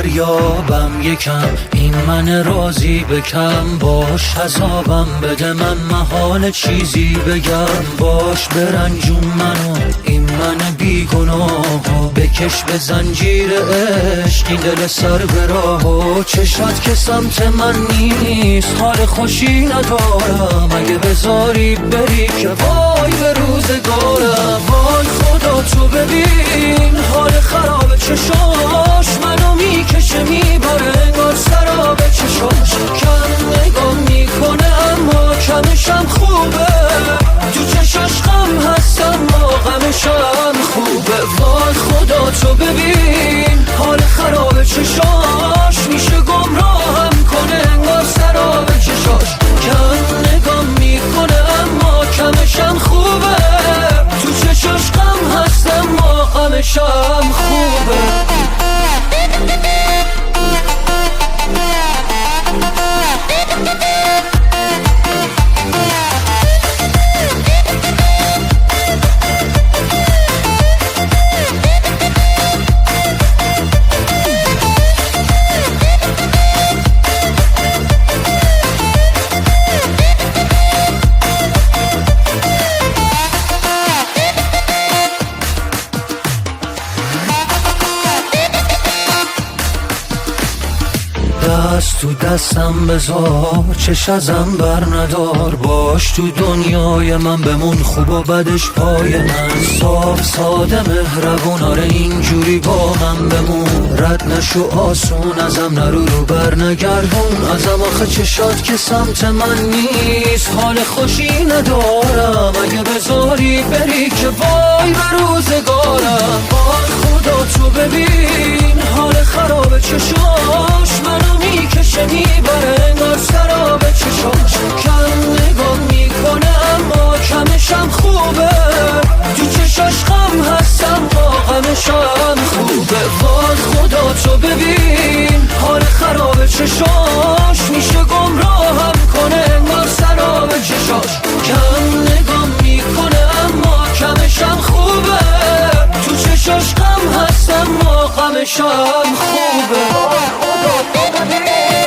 دریابم یکم، این من راضی بکم. باش عذابم بده من محال چیزی بگم. باش برنجون منو این من بیگناهو، بکش به زنجیر عشق این دل سر به راهو. چشات که سمت من نیست حال خوشی ندارم، اگه بذاری بری که وای به روزگارم. وای خدا تو ببین حال خراب چشاش، منو میکشه میبره انگار سراب چشاش. کم نگاه میکنه اما کمشم خوبه، تو چشاش غم هست اما غمشم خوبه. وای خدا تو ببین حال خراب چشاش، میشه گمراهم کنه انگار سراب چشاش. کم نگاه میکنه اما کمشم خوبه، تو چشاش غم هست اما غمشم خوبه. دست تو دستم بذار، چش ازم بر ندار. باش تو دنیای من بمون، خوب و بدش پای من. صاف ساده مهربون، آره اینجوری با من بمون. رد نشو آسون ازم، نرو رو بر نگردون ازم. آخه چشات که سمت من نیست حال خوشی ندارم، اگه بذاری بری که وای به روزگارم. وای خدا تو ببین حال خراب چشاش، منو میکشه میبره انگار سراب چشاش. کم نگاه میکنه اما کمشم خوبه، تو چشاش غم هست اما غمشم خوبه. وای خدا تو ببین حال خراب چشاش، میشه گمراهم کنه انگار سراب چشاش. کم نگاه میکنه اما کمشم خوبه، تو چشاش غم هست اما غمشم خوبه. وای خدا تو ببین